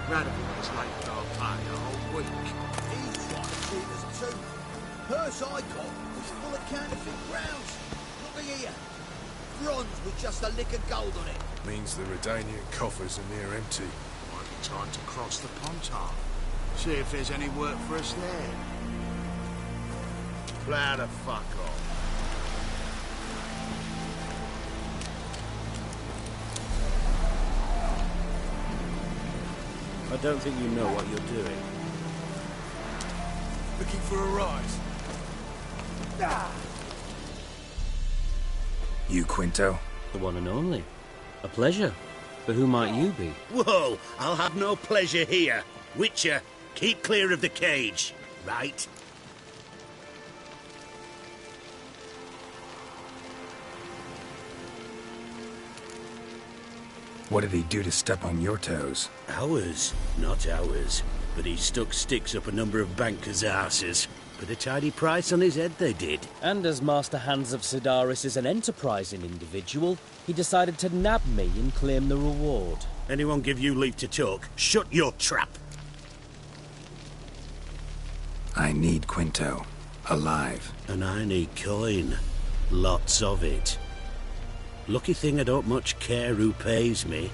Radovan is late with our pay a whole week. He's trying to cheat us too. Purse I got was full of counterfeit rounds. Look here. Bronze with just a lick of gold on it. Means the Redanian coffers are near empty. Might be time to cross the Pontar. See if there's any work for us there. Plow the fuck off. I don't think you know what you're doing. Looking for a rise. You, Quinto? The one and only. A pleasure. But who might you be? Whoa, I'll have no pleasure here. Witcher, keep clear of the cage, right? What did he do to step on your toes? Ours, not ours. But he stuck sticks up a number of bankers' arses. Put a tidy price on his head, they did. And as Master Hans of Sidaris is an enterprising individual, he decided to nab me and claim the reward. Anyone give you leave to talk? Shut your trap! I need Quinto. Alive. And I need coin. Lots of it. Lucky thing I don't much care who pays me.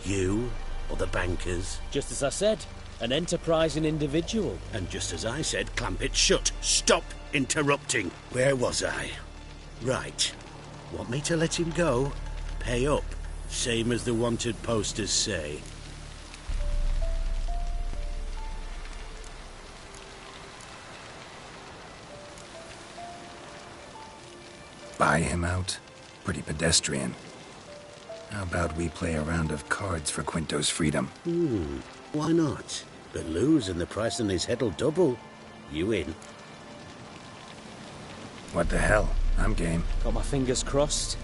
You or the bankers. Just as I said, an enterprising individual. And just as I said, clamp it shut. Stop interrupting. Where was I? Right. Want me to let him go? Pay up. Same as the wanted posters say. Buy him out? Pretty pedestrian. How about we play a round of cards for Quinto's freedom? Why not? But lose and the price on his head'll double. You in? What the hell? I'm game. Got my fingers crossed.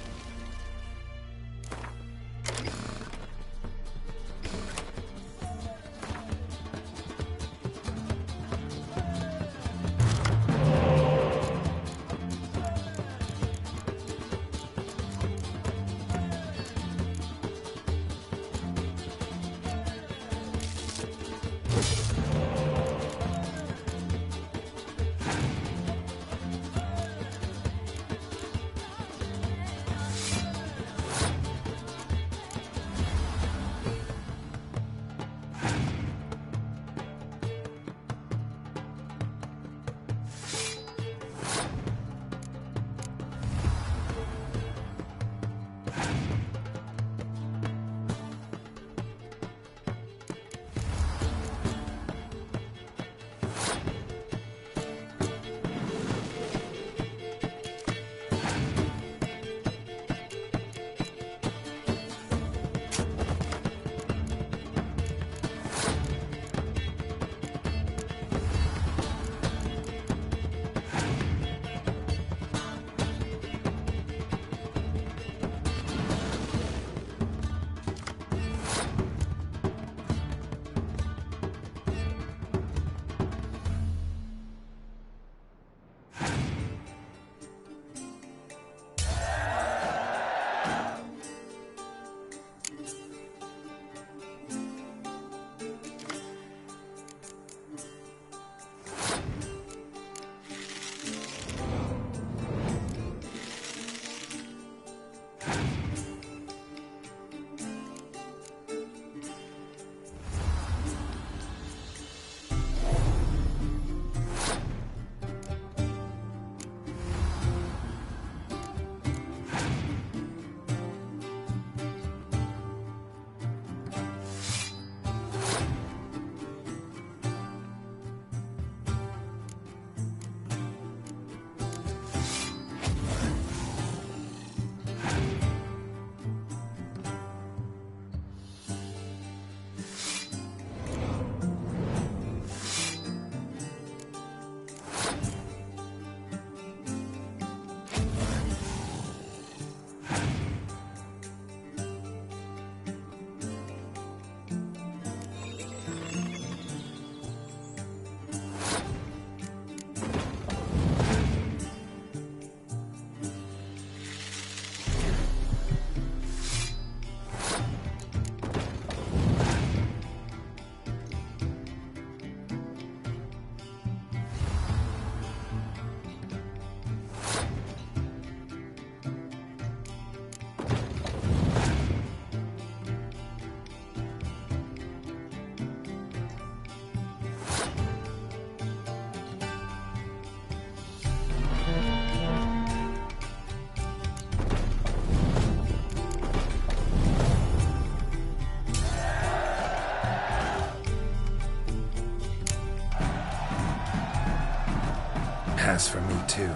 pass for me, too.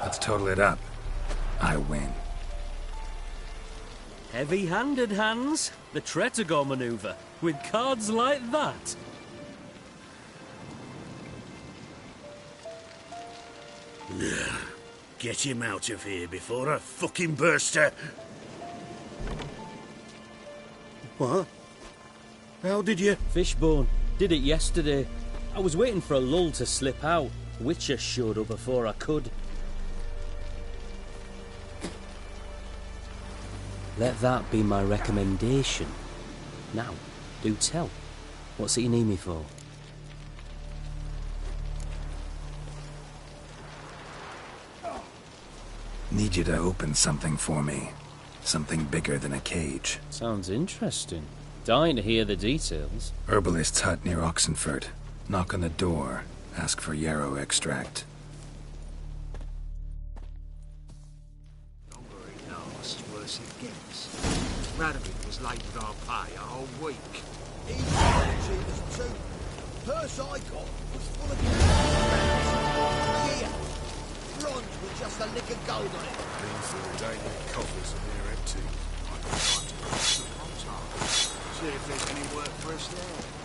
Let's total it up. I win. Heavy-handed, Hans. The Tretogor maneuver. With cards like that. Get him out of here before I fucking burst her. What? How did you... Fishbone. Did it yesterday. I was waiting for a lull to slip out. Witcher showed up before I could. Let that be my recommendation. Now, do tell. What's it you need me for? Need you to open something for me. Something bigger than a cage. Sounds interesting. Dying to hear the details. Herbalist's hut near Oxenford. Knock on the door. Ask for yarrow extract. Longer it lasts, worse it gets. Radomir was late with our pay a whole week. He's cheap as two. Purse I got was full of cash. Here. Bronze with just a lick of gold on it. Been through the Danian coffers and they're empty. I can try to cross the Pontar. See if there's any work for us there.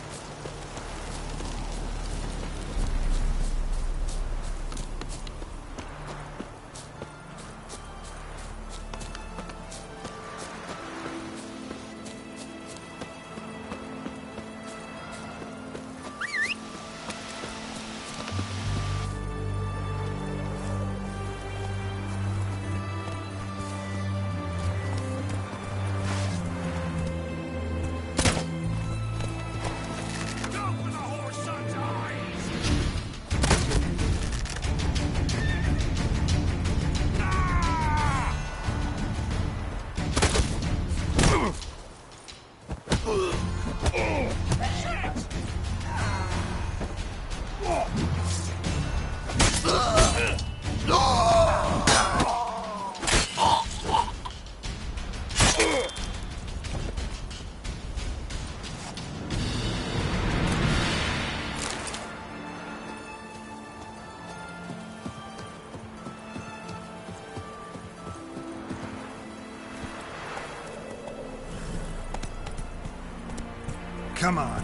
Come on.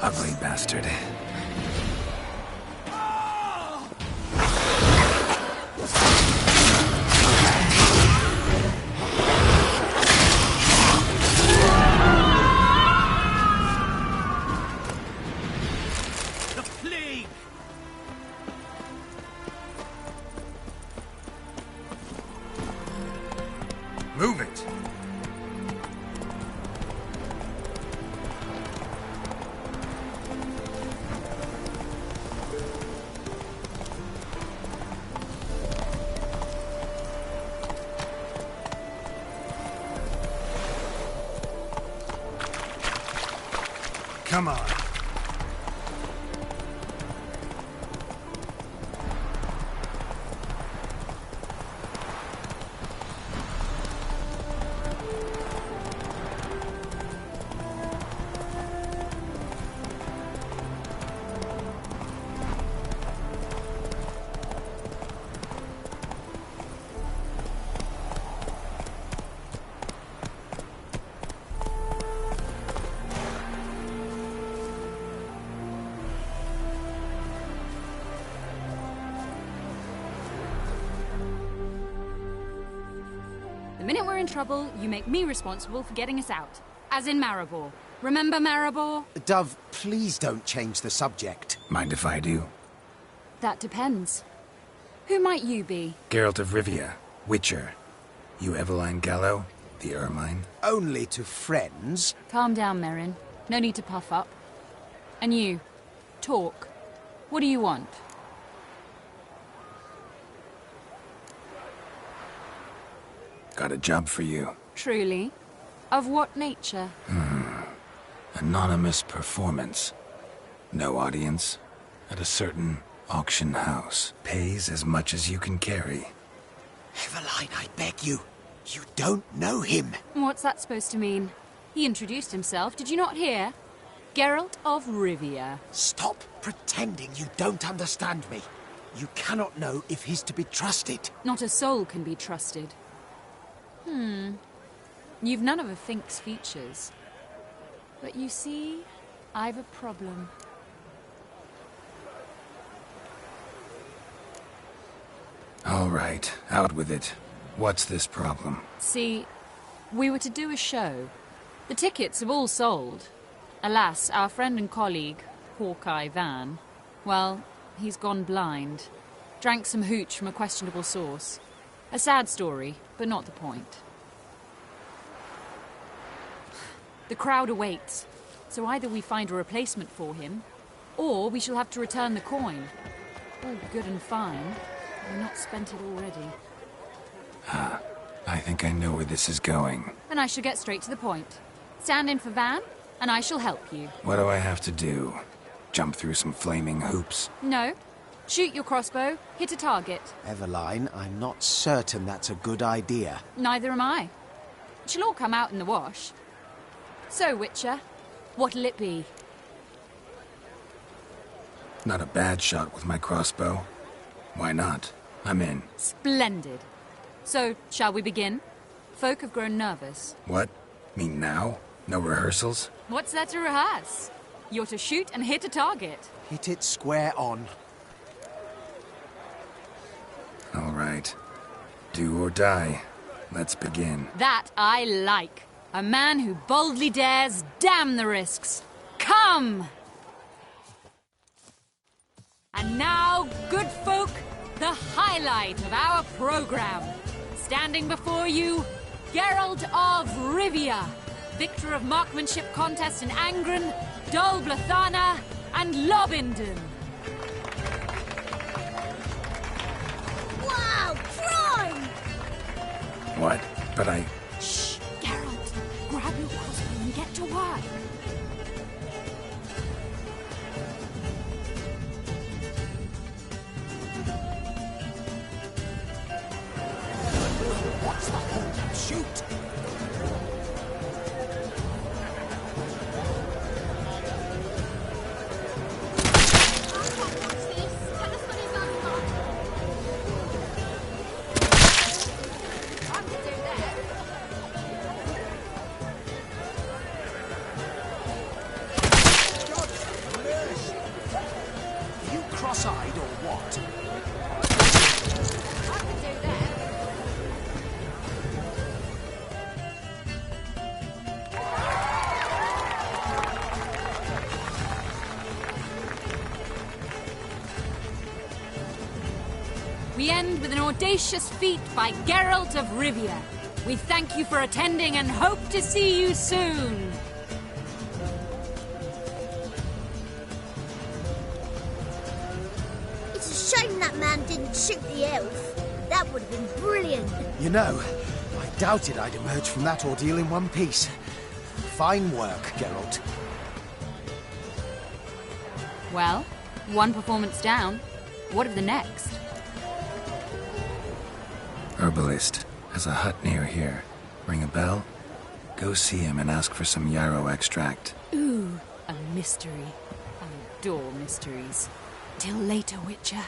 Ugly bastard. The plague! Move it! Come on. The minute we're in trouble, you make me responsible for getting us out. As in Maribor. Remember Maribor? Dove, please don't change the subject. Mind if I do? That depends. Who might you be? Geralt of Rivia, Witcher. You Eveline Gallo, the Ermine? Only to friends. Calm down, Merrin. No need to puff up. And you, talk. What do you want? Got a job for you. Truly? Of what nature? Anonymous performance. No audience. At a certain auction house. Pays as much as you can carry. Eveline, I beg you. You don't know him. What's that supposed to mean? He introduced himself, did you not hear? Geralt of Rivia. Stop pretending you don't understand me. You cannot know if he's to be trusted. Not a soul can be trusted. You've none of a Fink's features. But you see, I've a problem. All right, out with it. What's this problem? See, we were to do a show. The tickets have all sold. Alas, our friend and colleague, Hawkeye Van, well, he's gone blind. Drank some hooch from a questionable source. A sad story, but not the point. The crowd awaits, so either we find a replacement for him, or we shall have to return the coin. All good and fine. We've not spent it already. I think I know where this is going. And I shall get straight to the point. Stand in for Van, and I shall help you. What do I have to do? Jump through some flaming hoops? No. Shoot your crossbow, hit a target. Eveline, I'm not certain that's a good idea. Neither am I. It shall all come out in the wash. So, Witcher, what'll it be? Not a bad shot with my crossbow. Why not? I'm in. Splendid. So, shall we begin? Folk have grown nervous. What? Mean now? No rehearsals? What's there to rehearse? You're to shoot and hit a target. Hit it square on. All right. Do or die. Let's begin. That I like. A man who boldly dares, damn the risks. Come! And now, good folk, the highlight of our program. Standing before you, Geralt of Rivia, victor of marksmanship contests in Angren, Dol Blathana, and Lobindon. Wow, crime! What? But I... Shh, Geralt, grab your crossbow and get to work. What's the hold-up? Shoot! Are you cross-eyed or what? We end with an audacious feat by Geralt of Rivia. We thank you for attending and hope to see you soon. It's a shame that man didn't shoot the elf. That would have been brilliant. You know, I doubted I'd emerge from that ordeal in one piece. Fine work, Geralt. Well, one performance down. What of the next? Herbalist has a hut near here. Ring a bell? Go see him and ask for some yarrow extract. Ooh, a mystery. I adore mysteries. Till later, Witcher.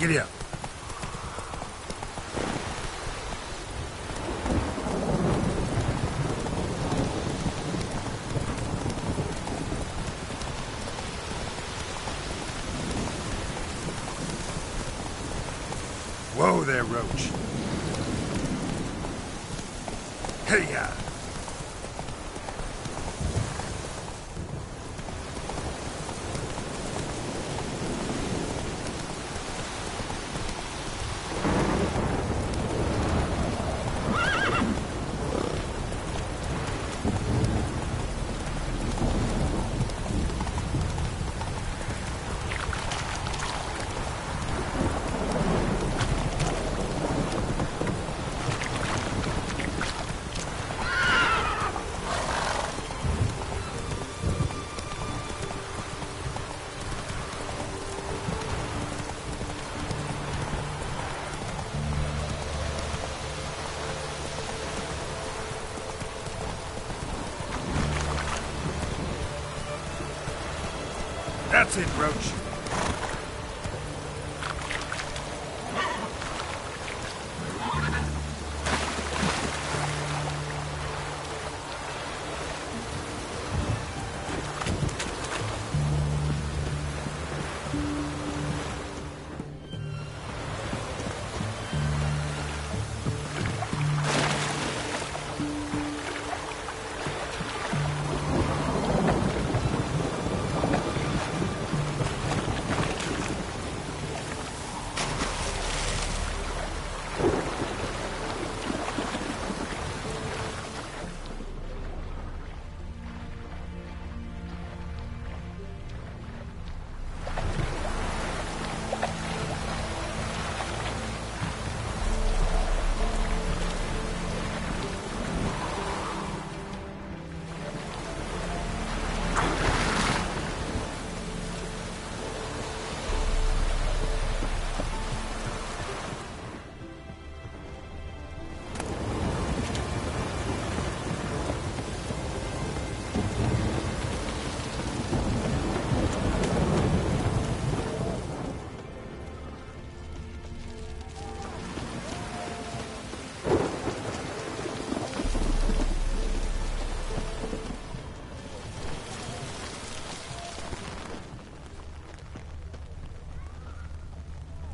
Giddy up. Whoa there, Roach. Hey-ya! That's it, Roach.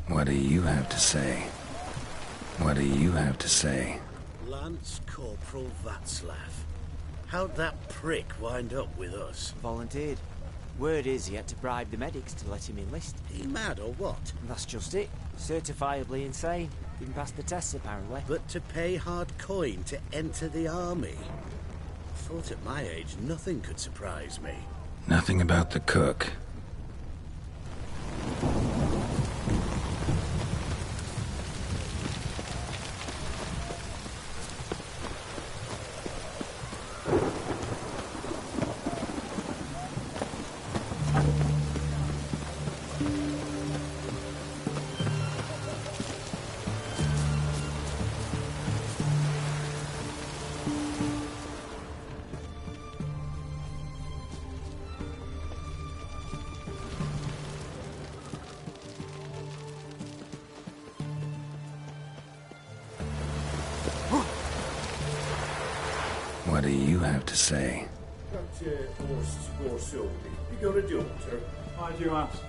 What do you have to say? What do you have to say? Lance Corporal Václav. How'd that prick wind up with us? Volunteered. Word is he had to bribe the medics to let him enlist. He mad or what? That's just it. Certifiably insane. Didn't pass the tests, apparently. But to pay hard coin to enter the army? I thought at my age nothing could surprise me. Nothing about the cook. What do you have to say? That horse Sylvie, you got a daughter? Why do you ask?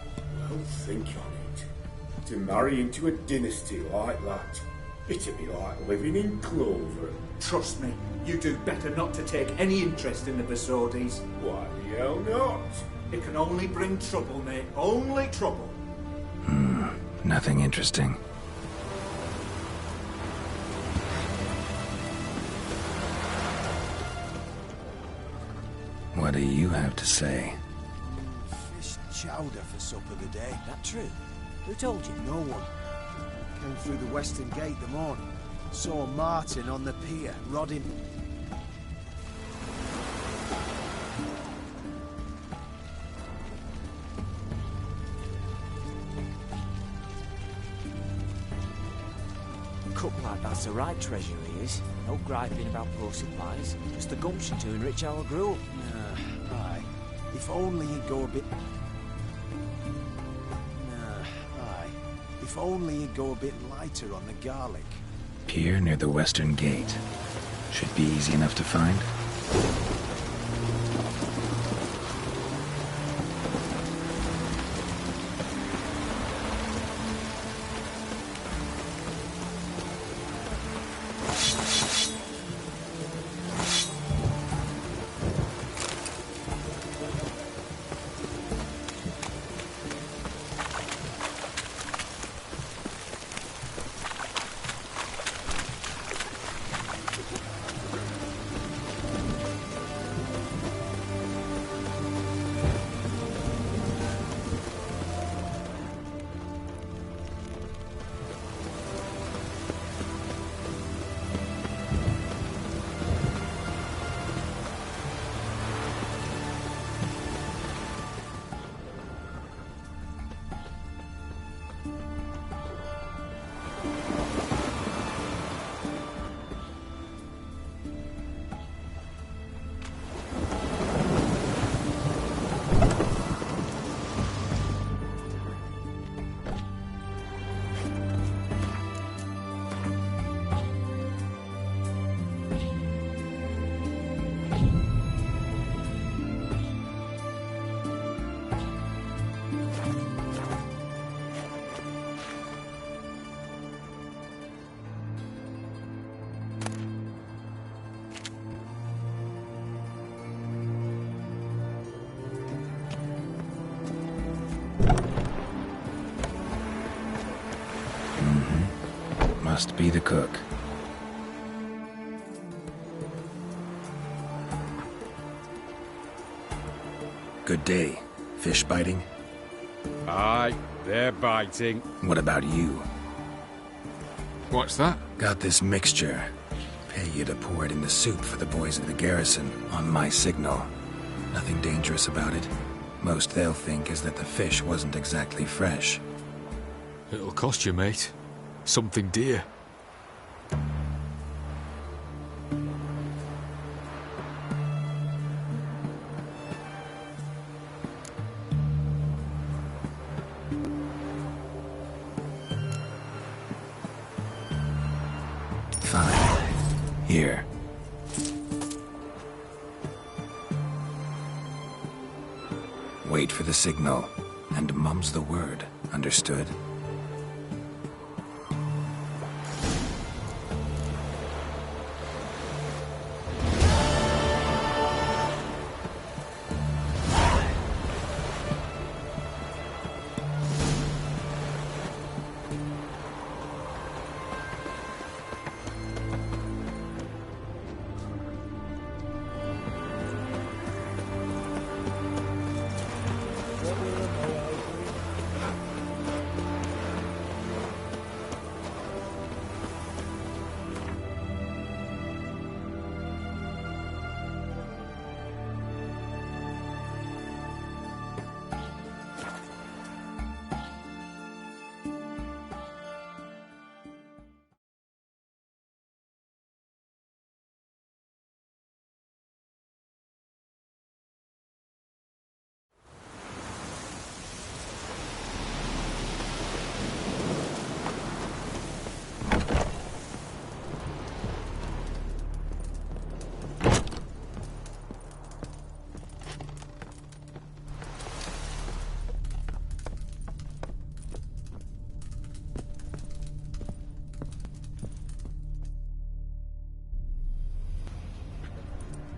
Well, think on it. To marry into a dynasty like that, it'd be like living in clover. Trust me, you do better not to take any interest in the Besodis. Why the hell not? It can only bring trouble, mate. Only trouble. Nothing interesting. What do you have to say? Fish chowder for supper today. That true? Who told you? No one. Came through the western gate the morning. Saw Martin on the pier, rodding. Cook like that's the right treasure he is. No griping about poor supplies. Just the gumption to enrich our group. Aye. If only he'd go a bit... If If only you'd go a bit lighter on the garlic. Pier near the western gate. Should be easy enough to find. Must be the cook. Good day. Fish biting? Aye, they're biting. What about you? What's that? Got this mixture. Pay you to pour it in the soup for the boys of the garrison, on my signal. Nothing dangerous about it. Most they'll think is that the fish wasn't exactly fresh. It'll cost you, mate. Something dear. Fine. Here. Wait for the signal, and mum's the word. Understood?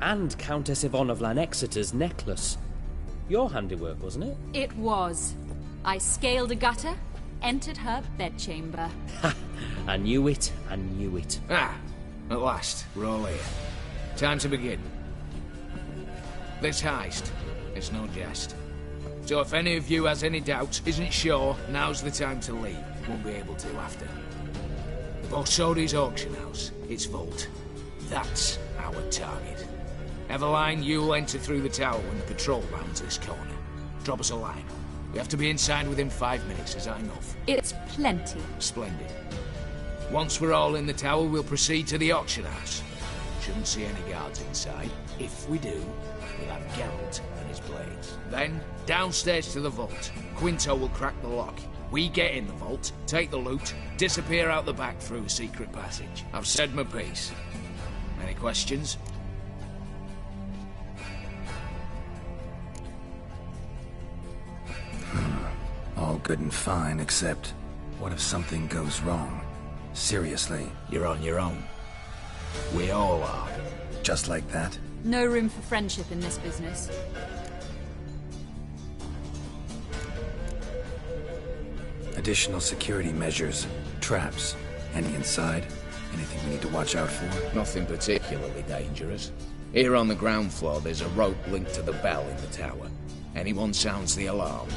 And Countess Yvonne of Lanexeter's necklace. Your handiwork, wasn't it? It was. I scaled a gutter, entered her bedchamber. Ha! I knew it, I knew it. Ah, at last, we're all here. Time to begin. This heist, it's no jest. So if any of you has any doubts, isn't sure, now's the time to leave. Won't be able to after. The Borsodi's auction house, its vault. That's our target. Everline, you'll enter through the tower when the patrol rounds this corner. Drop us a line. We have to be inside within 5 minutes. Is that enough? It's plenty. Splendid. Once we're all in the tower, we'll proceed to the auction house. Shouldn't see any guards inside. If we do, we'll have Geralt and his blades. Then, downstairs to the vault. Quinto will crack the lock. We get in the vault, take the loot, disappear out the back through a secret passage. I've said my piece. Any questions? All good and fine, except what if something goes wrong? Seriously. You're on your own. We all are. Just like that? No room for friendship in this business. Additional security measures, traps. Any inside? Anything we need to watch out for? Nothing particularly dangerous. Here on the ground floor, there's a rope linked to the bell in the tower. Anyone sounds the alarm,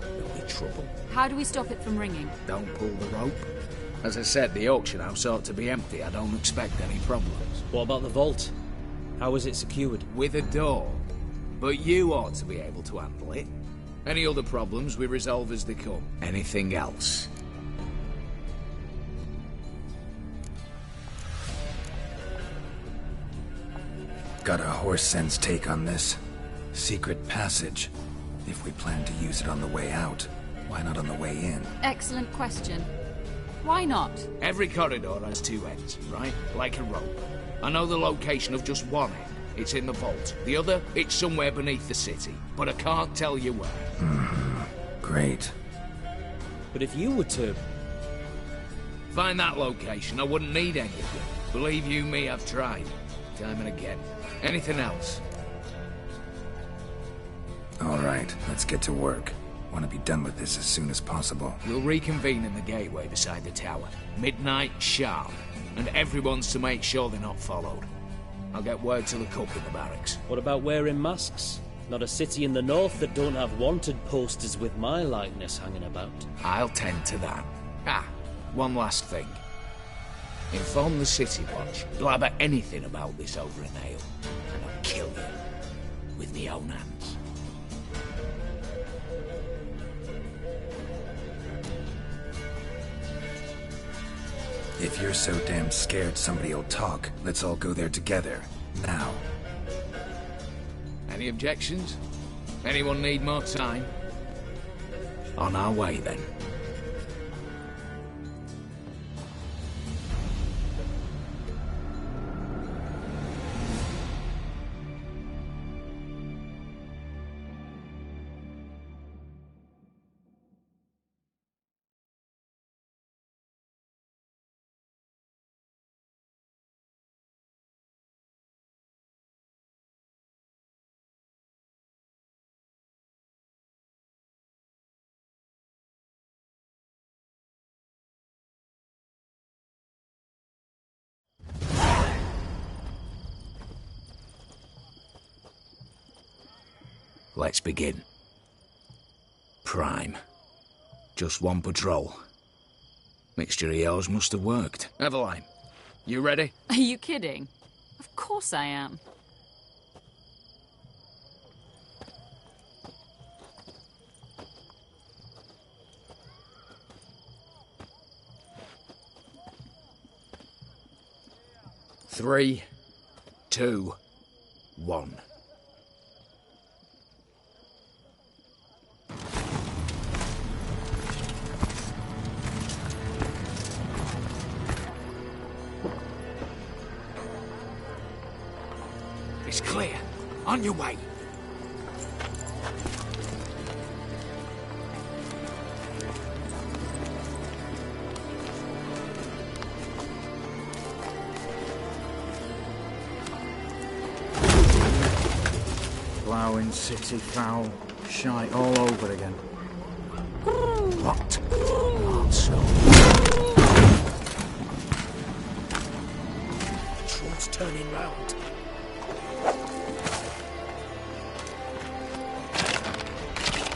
there'll be trouble. How do we stop it from ringing? Don't pull the rope. As I said, the auction house ought to be empty. I don't expect any problems. What about the vault? How is it secured? With a door. But you ought to be able to handle it. Any other problems we resolve as they come. Anything else? Got a horse sense take on this. Secret passage. If we plan to use it on the way out, why not on the way in? Excellent question. Why not? Every corridor has two ends, right? Like a rope. I know the location of just one end. It's in the vault. The other, it's somewhere beneath the city. But I can't tell you where. Great. But if you were to... find that location, I wouldn't need any of you. Believe you me, I've tried. Time and again. Anything else? All right, let's get to work. Want to be done with this as soon as possible. We'll reconvene in the gateway beside the tower. Midnight sharp. And everyone's to make sure they're not followed. I'll get word to the cook in the barracks. What about wearing masks? Not a city in the north that don't have wanted posters with my likeness hanging about. I'll tend to that. One last thing. Inform the City Watch. Blabber anything about this over an ale, and I'll kill you with my own hands. If you're so damn scared somebody'll talk, let's all go there together. Now. Any objections? Anyone need more time? On our way, then. Let's begin. Prime. Just one patrol. Mixture of yours must have worked. Eveline, you ready? Are you kidding? Of course I am. Three, 2, 1. It's clear. On your way. Ploughing city foul. Shite all over again. What? Not so. Patrol's turning round.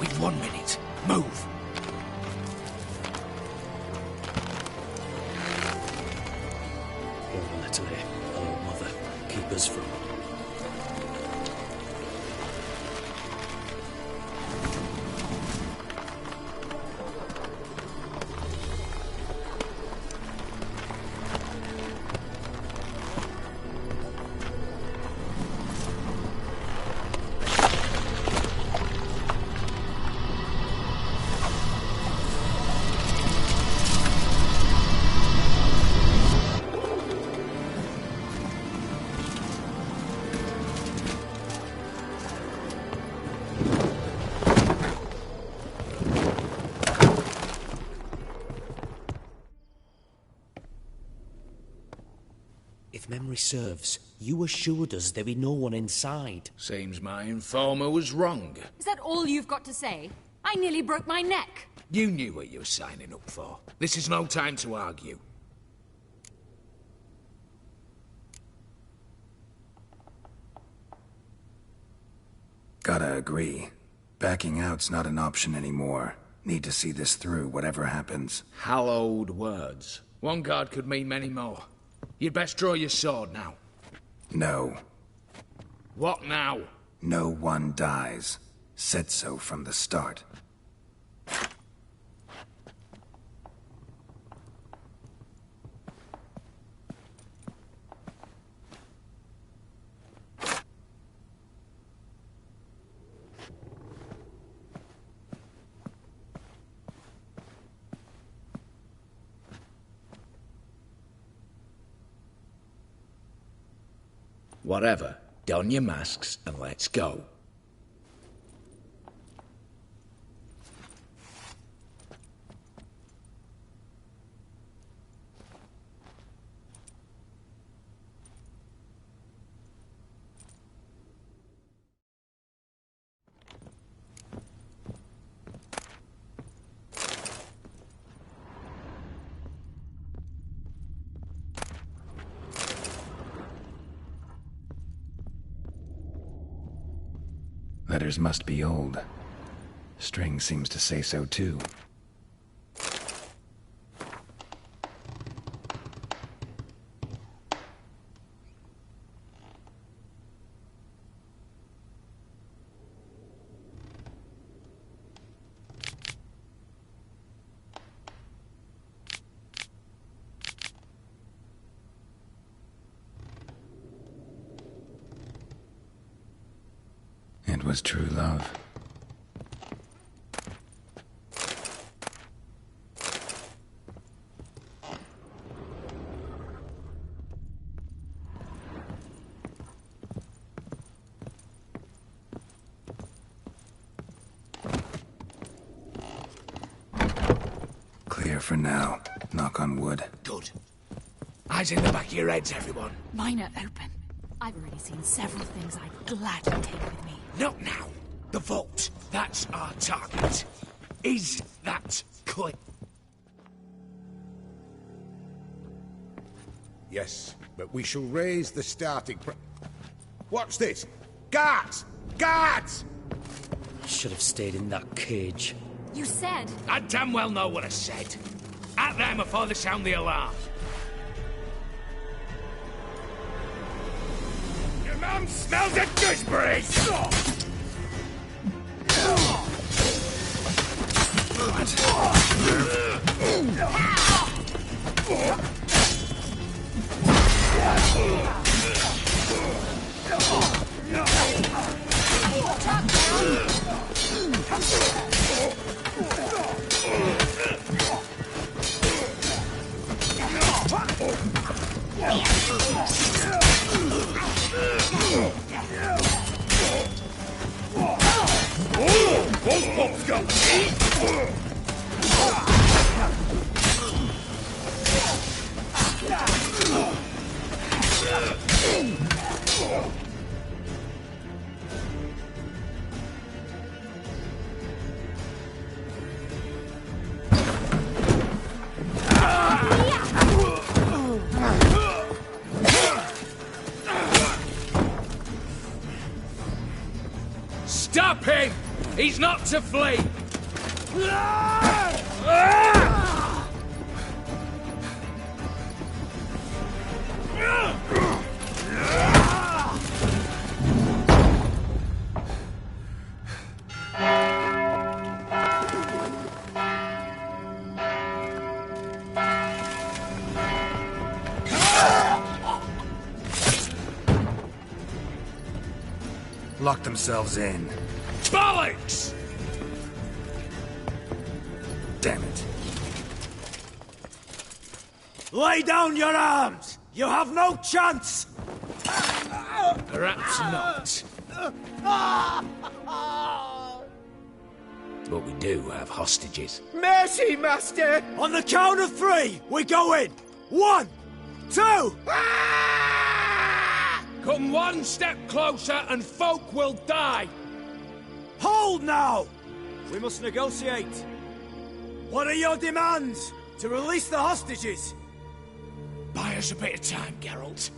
We've 1 minute. Move. Oh, Natalie. Oh, Mother. Keep us from... memory serves, you assured us there be no one inside. Seems my informer was wrong. Is that all you've got to say? I nearly broke my neck. You knew what you were signing up for. This is no time to argue. Gotta agree. Backing out's not an option anymore. Need to see this through, whatever happens. Hallowed words. One guard could mean many more. You'd best draw your sword now. No. What now? No one dies. Said so from the start. Whatever. Don your masks and let's go. Letters must be old. String seems to say so too. It was true love. Clear for now. Knock on wood. Good. Eyes in the back of your heads, everyone. Mine are open. I've already seen several things I'd gladly take with me. Not now. The vault. That's our target. Is that clear? Yes, but we shall raise the starting Watch this! Guards! Guards! Should have stayed in that cage. You said... I damn well know what I said. At them before they sound the alarm. Your mum smells of gooseberries! Those pops got me! Stop him! He's not to flee! Lock themselves in. Bollocks! Damn it. Lay down your arms! You have no chance! Perhaps not. But we do have hostages. Mercy, Master! On the count of 3, we go in! 1, 2... Come one step closer and folk will die! Hold now! We must negotiate. What are your demands? To release the hostages? Buy us a bit of time, Geralt.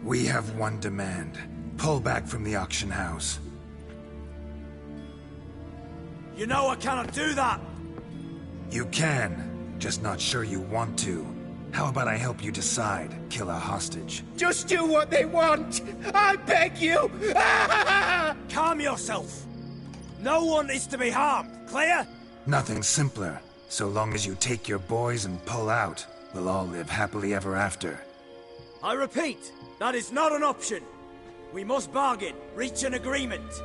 We have one demand. Pull back from the auction house. You know I cannot do that! You can, just not sure you want to. How about I help you decide, kill a hostage? Just do what they want! I beg you! Calm yourself! No one is to be harmed, clear? Nothing simpler. So long as you take your boys and pull out, we'll all live happily ever after. I repeat, that is not an option. We must bargain, reach an agreement.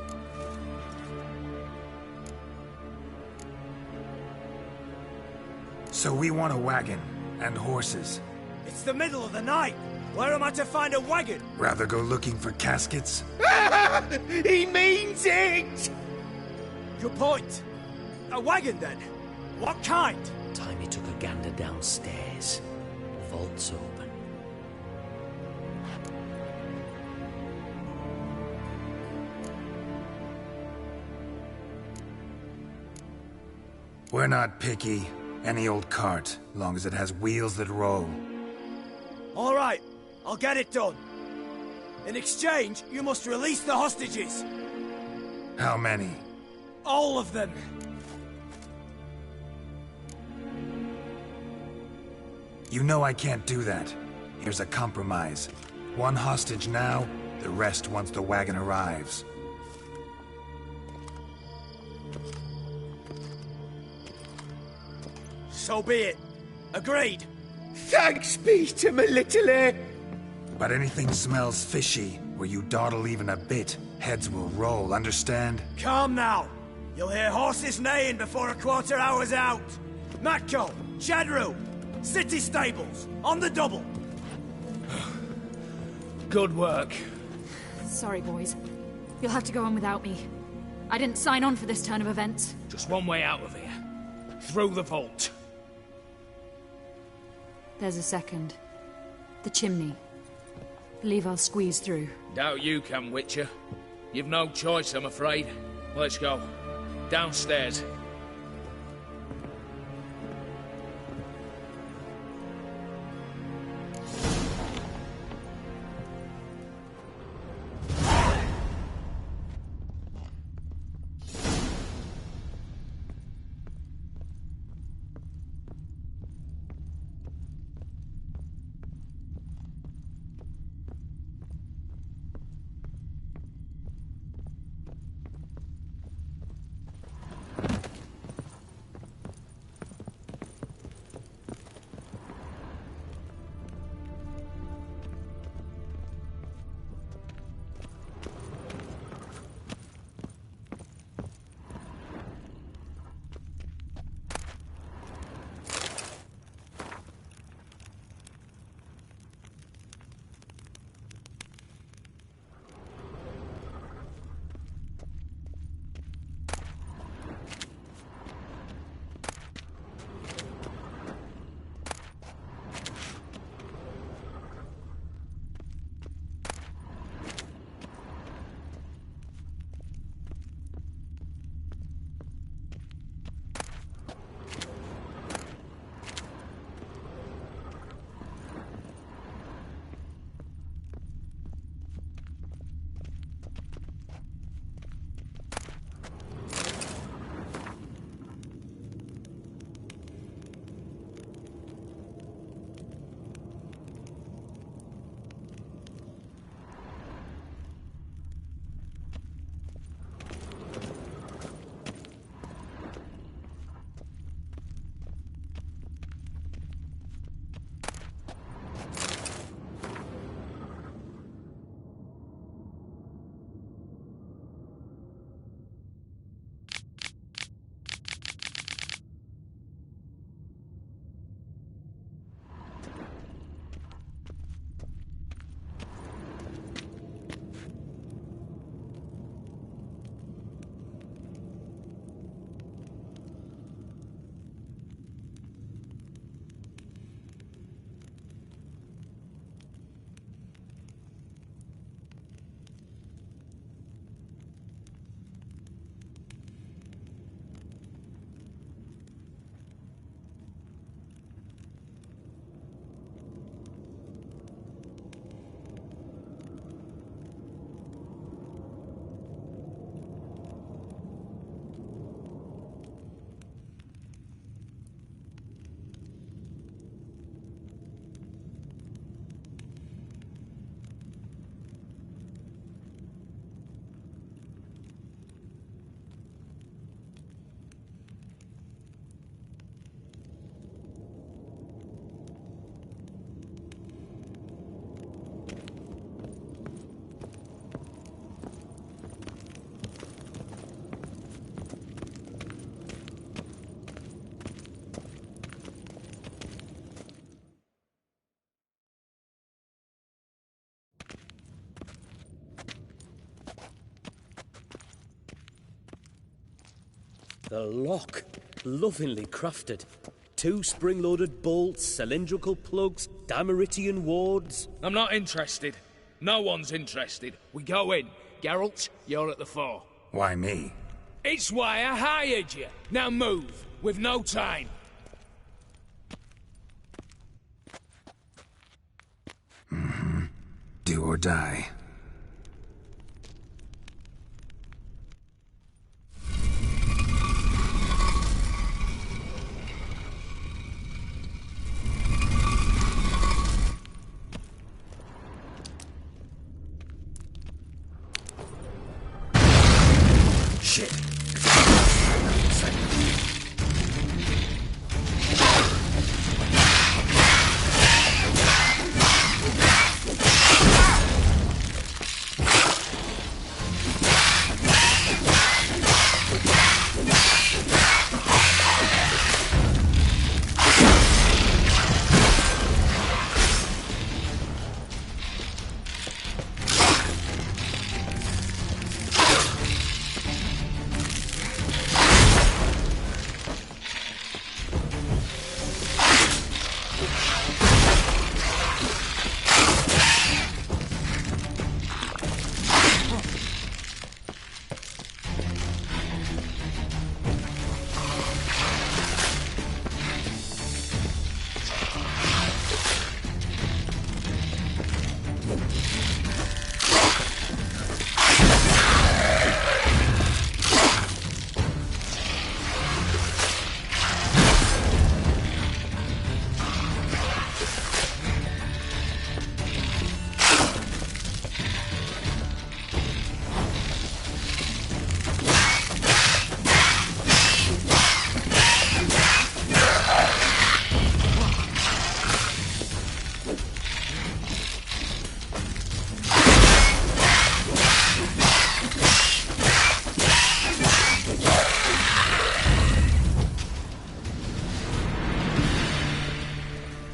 So we want a wagon, and horses. It's the middle of the night. Where am I to find a wagon? Rather go looking for caskets? He means it! Good point. A wagon, then? What kind? Timey took a gander downstairs. The vault's open. We're not picky. Any old cart, long as it has wheels that roll. All right, I'll get it done. In exchange, you must release the hostages. How many? All of them. You know I can't do that. Here's a compromise. One hostage now, the rest once the wagon arrives. So be it. Agreed. Thanks be to my little But anything smells fishy, where you dawdle even a bit, heads will roll, understand? Calm now. You'll hear horses neighing before a quarter hour's out. Matco, Shadru, city stables, on the double. Good work. Sorry, boys. You'll have to go on without me. I didn't sign on for this turn of events. Just one way out of here. Through the vault. There's a second. The chimney. Believe I'll squeeze through. Doubt you can, Witcher. You've no choice, I'm afraid. Let's go. Downstairs. The lock. Lovingly crafted. 2 spring-loaded bolts, cylindrical plugs, Dameritian wards. I'm not interested. No one's interested. We go in. Geralt, you're at the fore. Why me? It's why I hired you. Now move. We've no time. Do or die. Shit.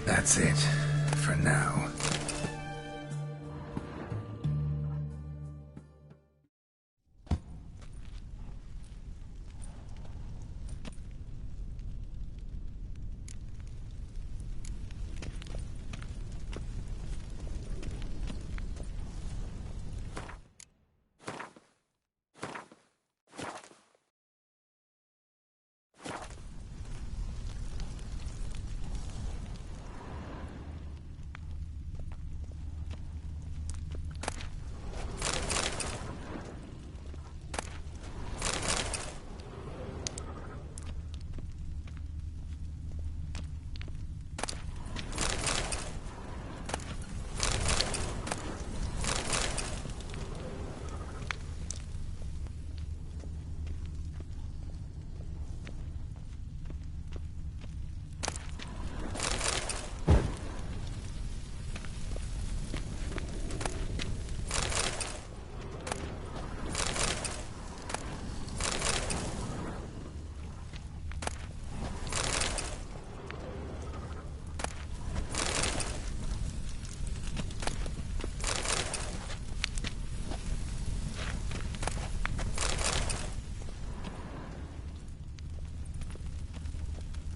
That's it, for now.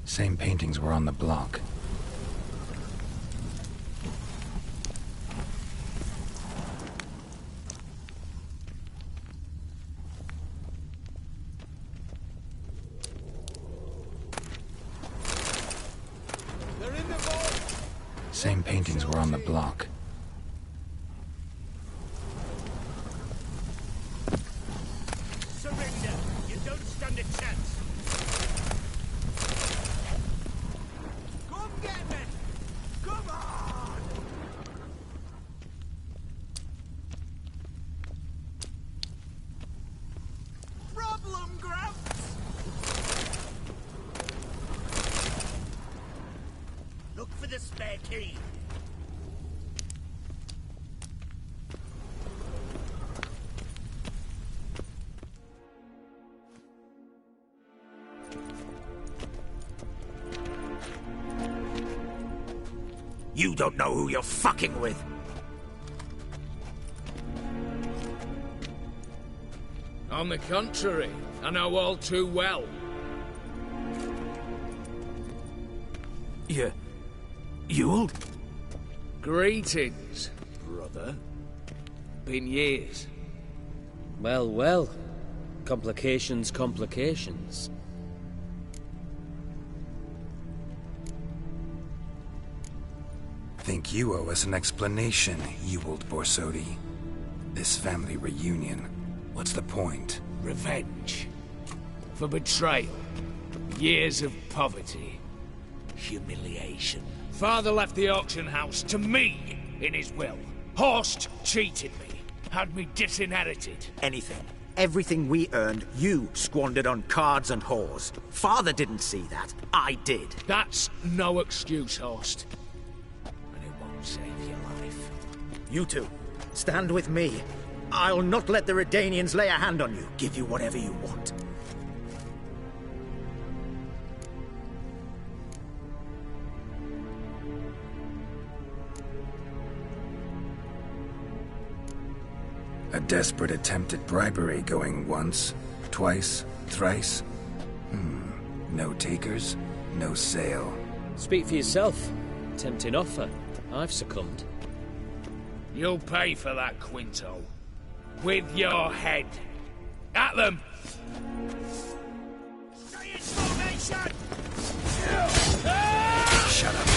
Same paintings were on the block. Same paintings were on the block. Surrender! You don't stand a chance! Come get me! Come on! Problem, Gramps! Look for the spare key. You don't know who you're fucking with. On the contrary, I know all too well. Ewald? Greetings, brother. Been years. Well, well. Complications, complications. Think you owe us an explanation, Ewald Borsodi. This family reunion, what's the point? Revenge. For betrayal. Years of poverty. Humiliation. Father left the auction house to me in his will. Horst cheated me. Had me disinherited. Anything. Everything we earned, you squandered on cards and whores. Father didn't see that. I did. That's no excuse, Horst. And it won't save your life. You two, stand with me. I'll not let the Redanians lay a hand on you. Give you whatever you want. A desperate attempt at bribery going once, twice, thrice. No takers, no sale. Speak for yourself. Tempting offer. I've succumbed. You'll pay for that, Quinto. With your head. At them! Stay in formation! Shut up.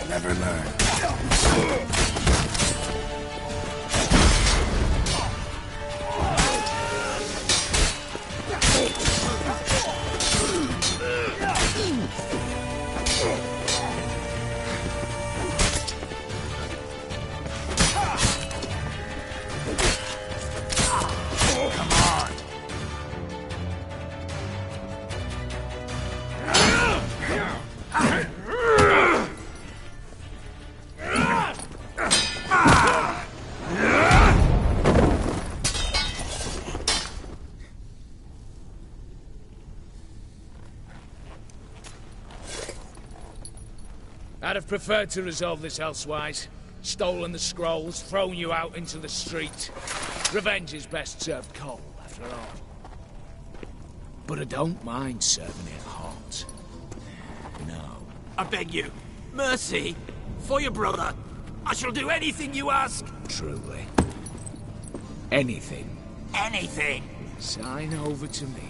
Never learn. I'd have preferred to resolve this elsewise. Stolen the scrolls, thrown you out into the street. Revenge is best served cold, after all. But I don't mind serving it hot. No. I beg you. Mercy. For your brother. I shall do anything you ask. Truly. Anything. Anything. Sign over to me.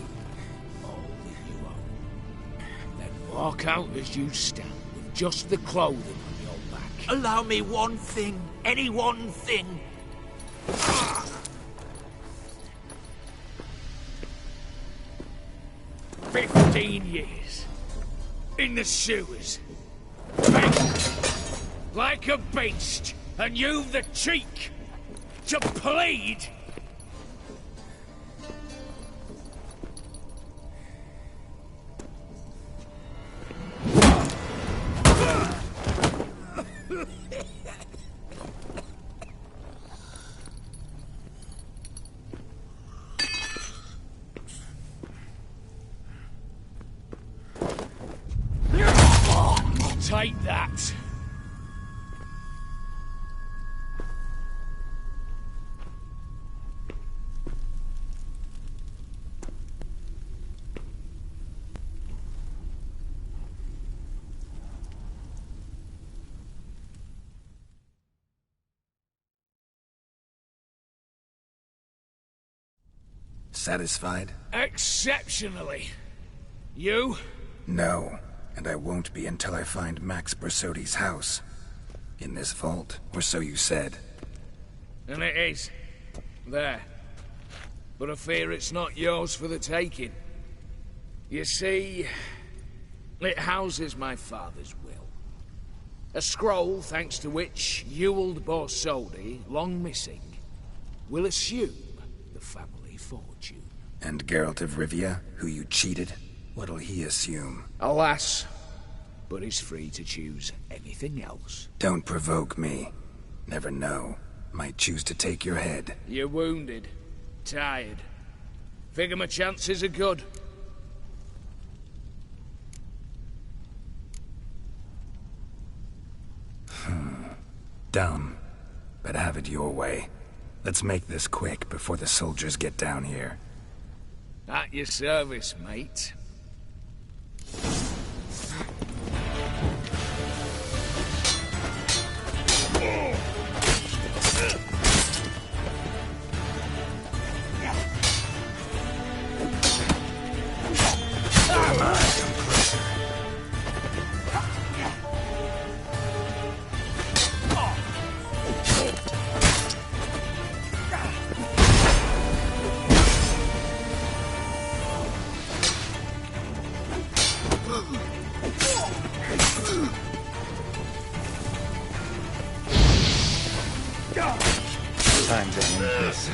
All that you own. Then walk out as you stand. Just the clothing on your back. Allow me one thing. Any one thing. 15 years. In the sewers. Begged. Like a beast. And you've the cheek to plead. Take that. Satisfied? Exceptionally. You? No, and I won't be until I find Max Borsodi's house. In this vault, or so you said. And it is. There. But I fear it's not yours for the taking. You see, it houses my father's will. A scroll thanks to which Ewald Borsodi, long missing, will assume the family fortune. And Geralt of Rivia, who you cheated, what'll he assume? Alas, but he's free to choose anything else. Don't provoke me. Never know. Might choose to take your head. You're wounded. Tired. Figure my chances are good. Dumb. But have it your way. Let's make this quick before the soldiers get down here. At your service, mate. Time to end this.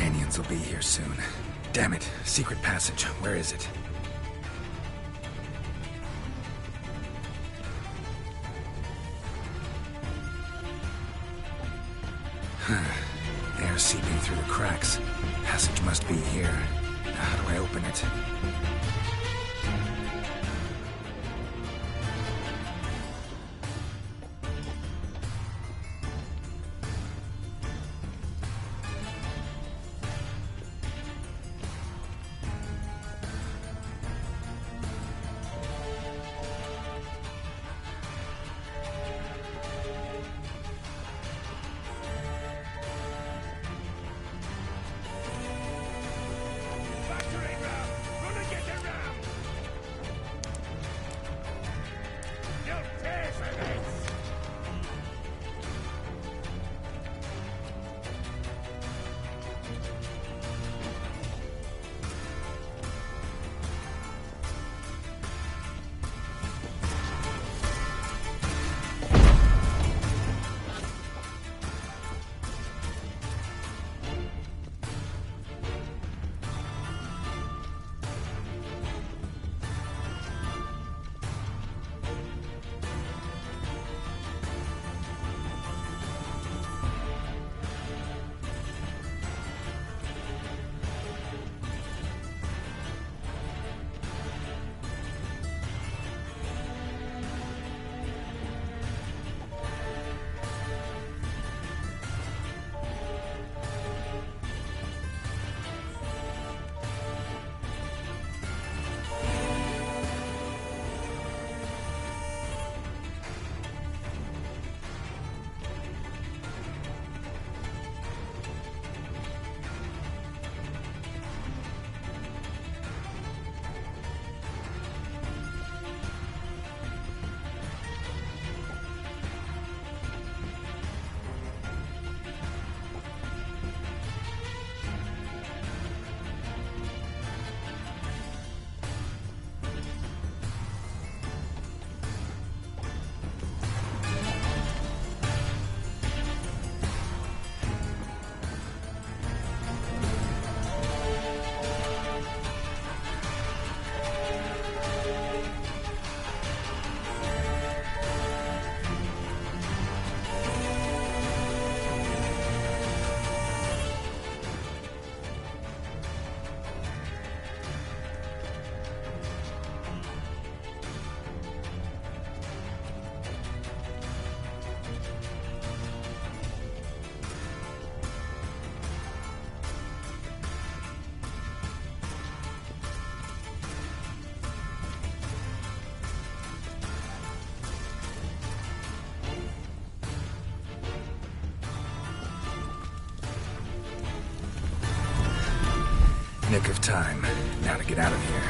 companions will be here soon. Damn it. Secret passage. Where is it? Air seeping through the cracks. Passage must be here. Now, how do I open it? Nick of time. Now to get out of here.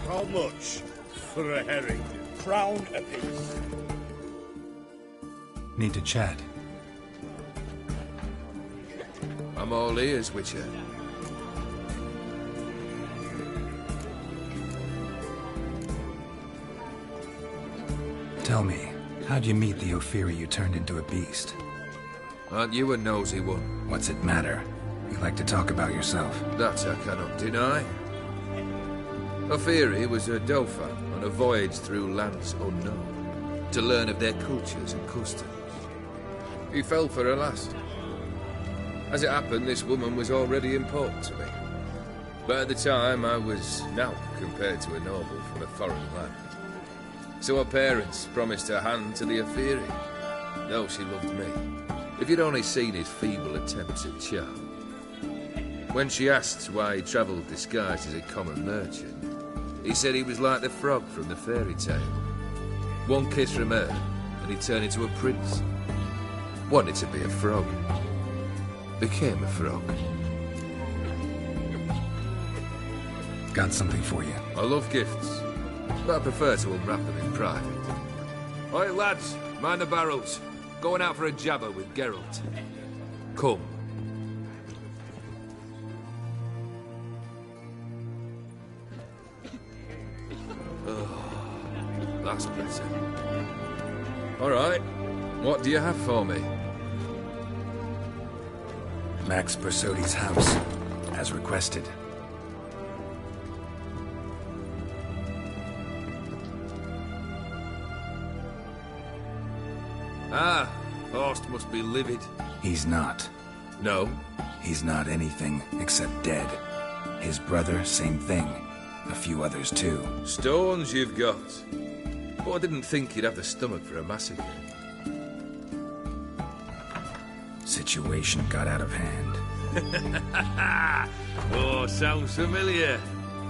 How much for a herring? Crown apiece. Need to chat. I'm all ears, Witcher. Tell me, how'd you meet the Ophiri you turned into a beast? Aren't you a nosy one? What's it matter? You like to talk about yourself. That I cannot deny. Ophiri was a Dauphin on a voyage through lands unknown, to learn of their cultures and customs. He fell for her last. As it happened, this woman was already important to me. But at the time, I was naught compared to a noble from a foreign land. So her parents promised her hand to the Ophiri, though she loved me. If you'd only seen his feeble attempts at charm. When she asked why he travelled disguised as a common merchant, he said he was like the frog from the fairy tale. One kiss from her, and he turned into a prince. Wanted to be a frog. Became a frog. Got something for you. I love gifts, but I prefer to unwrap them in private. Oi, lads, mind the barrels. Going out for a jabber with Geralt. Come. That's better. All right. What do you have for me? Max Bersodi's house, as requested. Ah, Horst must be livid. He's not. No? He's not anything except dead. His brother, same thing. A few others too. Stones you've got. But I didn't think you'd have the stomach for a massacre. Situation got out of hand. Oh, sounds familiar.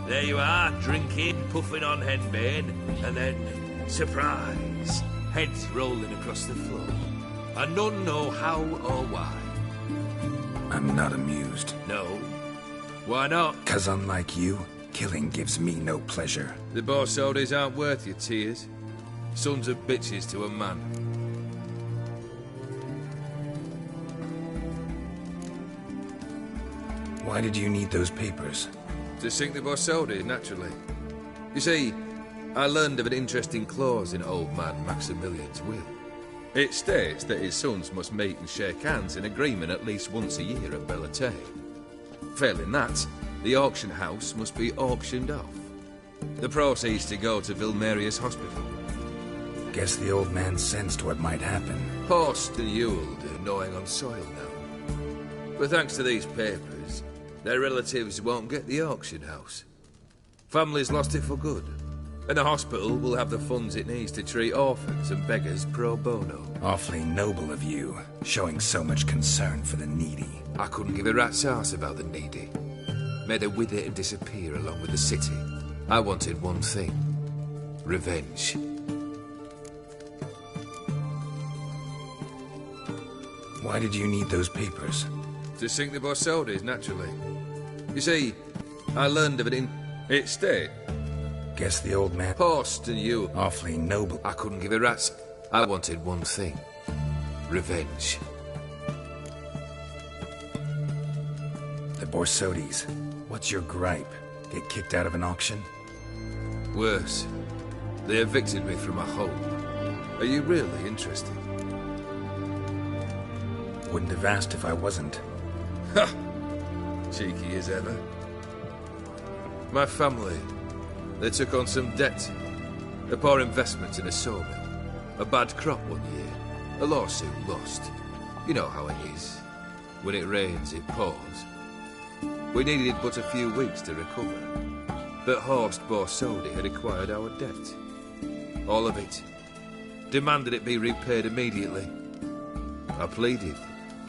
There you are, drinking, puffing on henbane, and then, surprise, heads rolling across the floor. And none know how or why. I'm not amused. No? Why not? 'Cause unlike you, killing gives me no pleasure. The Borsodis aren't worth your tears. Sons of bitches to a man. Why did you need those papers? To sink the Borsodi, naturally. You see, I learned of an interesting clause in old man Maximilian's will. It states that his sons must meet and shake hands in agreement at least once a year at Bellatane. Failing that, the auction house must be auctioned off. The proceeds to go to Vilmerius Hospital. Guess the old man sensed what might happen. Horst and Ewald are gnawing on soil now. But thanks to these papers, their relatives won't get the auction house. Families lost it for good. And the hospital will have the funds it needs to treat orphans and beggars pro bono. Awfully noble of you, showing so much concern for the needy. I couldn't give a rat's ass about the needy. May they wither and disappear along with the city. I wanted one thing. Revenge. Why did you need those papers? To sink the Borsodis, naturally. You see, I learned of it in... its state. Guess the old man... Horst and you... Awfully noble. I couldn't give a rat's... I wanted one thing. Revenge. The Borsodis. What's your gripe? Get kicked out of an auction? Worse. They evicted me from my home. Are you really interested? Wouldn't have asked if I wasn't. Ha! Cheeky as ever. My family, they took on some debt. A poor investment in a sawmill. A bad crop one year. A lawsuit lost. You know how it is. When it rains, it pours. We needed but a few weeks to recover. But Horst Borsodi had acquired our debt. All of it. Demanded it be repaid immediately. I pleaded.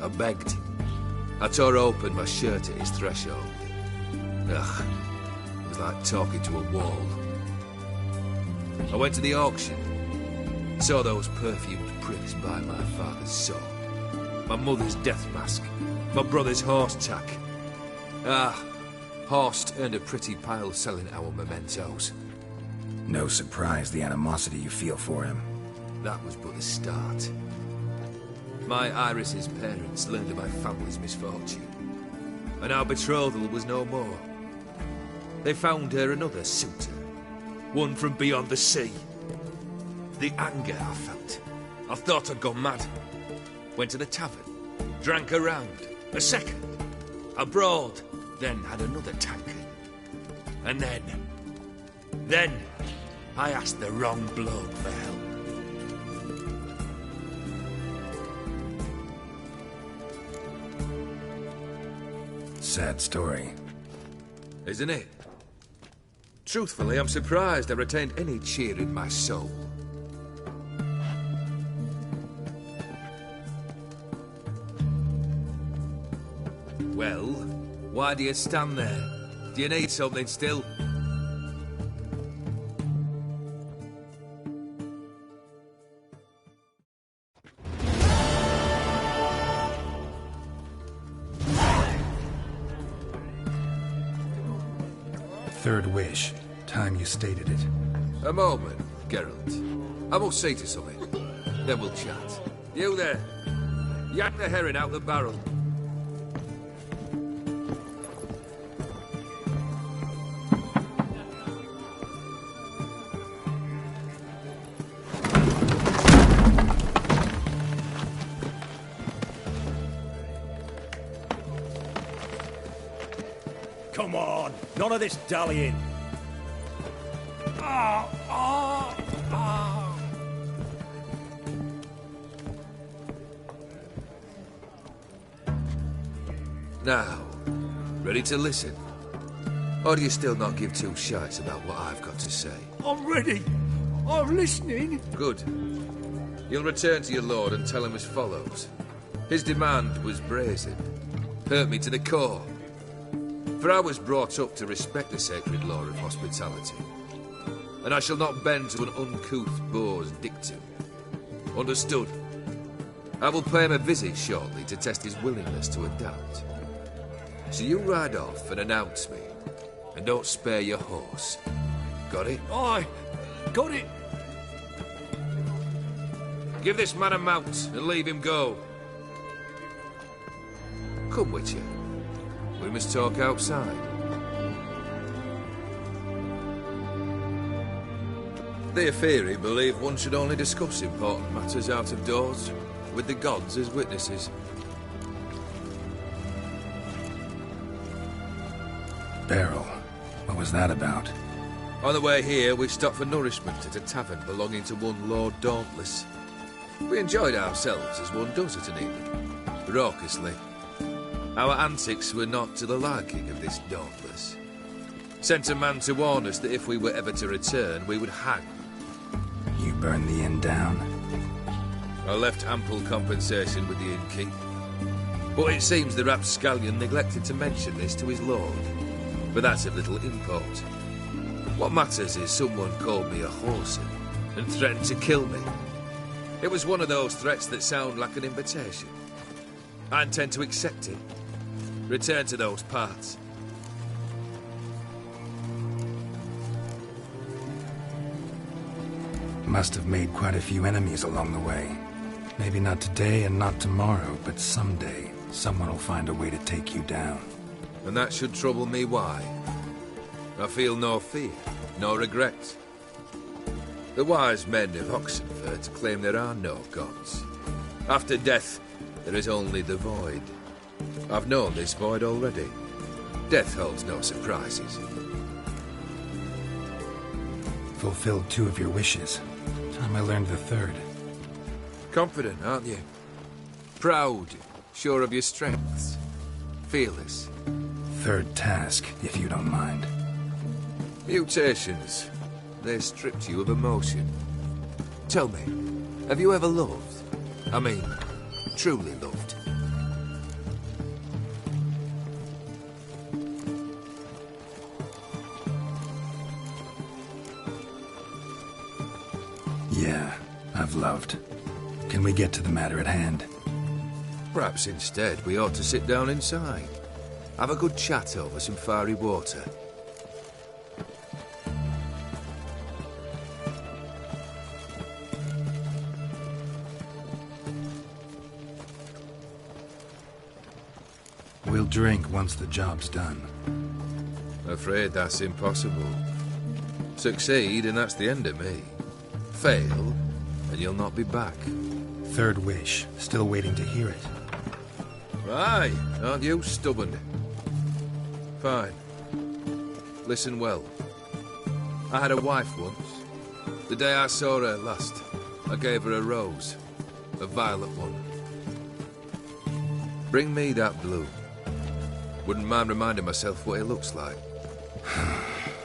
I begged. I tore open my shirt at his threshold. Ugh. It was like talking to a wall. I went to the auction. Saw those perfumed pricks by my father's sword. My mother's death mask. My brother's horse tack. Ah, Horst earned a pretty pile selling our mementos. No surprise the animosity you feel for him. That was but the start. My Iris's parents learned of my family's misfortune, and our betrothal was no more. They found her another suitor, one from beyond the sea. The anger I felt, I thought I'd gone mad. Went to the tavern, drank a round, a second, abroad, then had another tankard. And then, I asked the wrong bloke for help. Sad story. Isn't it? Truthfully, I'm surprised I retained any cheer in my soul. Well, why do you stand there? Do you need something still? Third wish. Time you stated it. A moment, Geralt. I must say to something. Then we'll chat. You there. Yank the herring out the barrel. Come on, none of this dallying. Now, ready to listen? Or do you still not give two shites about what I've got to say? I'm ready. I'm listening. Good. You'll return to your lord and tell him as follows. His demand was brazen. Hurt me to the core. For I was brought up to respect the sacred law of hospitality. And I shall not bend to an uncouth boor's dictum. Understood? I will pay him a visit shortly to test his willingness to adapt. So you ride off and announce me. And don't spare your horse. Got it? Aye, got it. Give this man a mount and leave him go. Come, Witcher. We must talk outside. The Aetheri believe one should only discuss important matters out of doors, with the gods as witnesses. Beryl, what was that about? On the way here, we stopped for nourishment at a tavern belonging to one Lord Dauntless. We enjoyed ourselves as one does at an inn, raucously. Our antics were not to the liking of this Dauntless. Sent a man to warn us that if we were ever to return, we would hang. You burned the inn down? I left ample compensation with the innkeep. But it seems the rapscallion neglected to mention this to his lord. but that's of little import. What matters is someone called me a horsey and threatened to kill me. It was one of those threats that sound like an invitation. I intend to accept it. Return to those parts. Must have made quite a few enemies along the way. Maybe not today and not tomorrow, but someday, someone will find a way to take you down. And that should trouble me why? I feel no fear, no regret. The wise men of Oxenfurt claim there are no gods. After death, there is only the void. I've known this void already. Death holds no surprises. Fulfilled 2 of your wishes. Time I learned the 3rd. Confident, aren't you? Proud, sure of your strengths. Fearless. 3rd task, if you don't mind. Mutations. They stripped you of emotion. Tell me, have you ever loved? I mean, truly loved? Yeah, I've loved. Can we get to the matter at hand? Perhaps instead we ought to sit down inside. Have a good chat over some fiery water. We'll drink once the job's done. Afraid that's impossible. Succeed and that's the end of me. Fail and you'll not be back. 3rd wish. Still waiting to hear it. Aye, aren't you stubborn? Fine. Listen well. I had a wife once. The day I saw her last, I gave her a rose. A violet one. Bring me that blue. Wouldn't mind reminding myself what it looks like.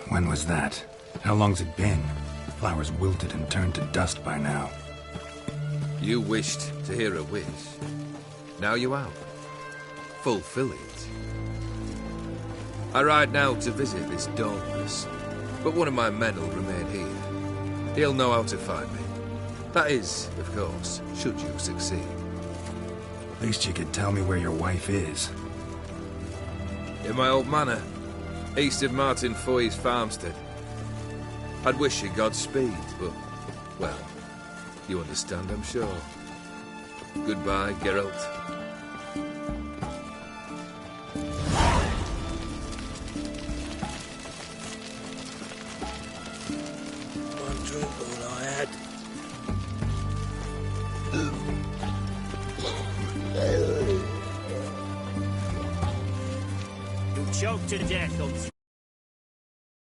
When was that? How long's it been? Flowers wilted and turned to dust by now. You wished to hear a wish. Now you have. Fulfill it. I ride now to visit this Dauntless, but one of my men will remain here. He'll know how to find me. That is, of course, should you succeed. At least you could tell me where your wife is. In my old manor, east of Martin Foy's farmstead. I'd wish you Godspeed, but, well, you understand, I'm sure. Goodbye, Geralt. One drink all I had. You choked to death on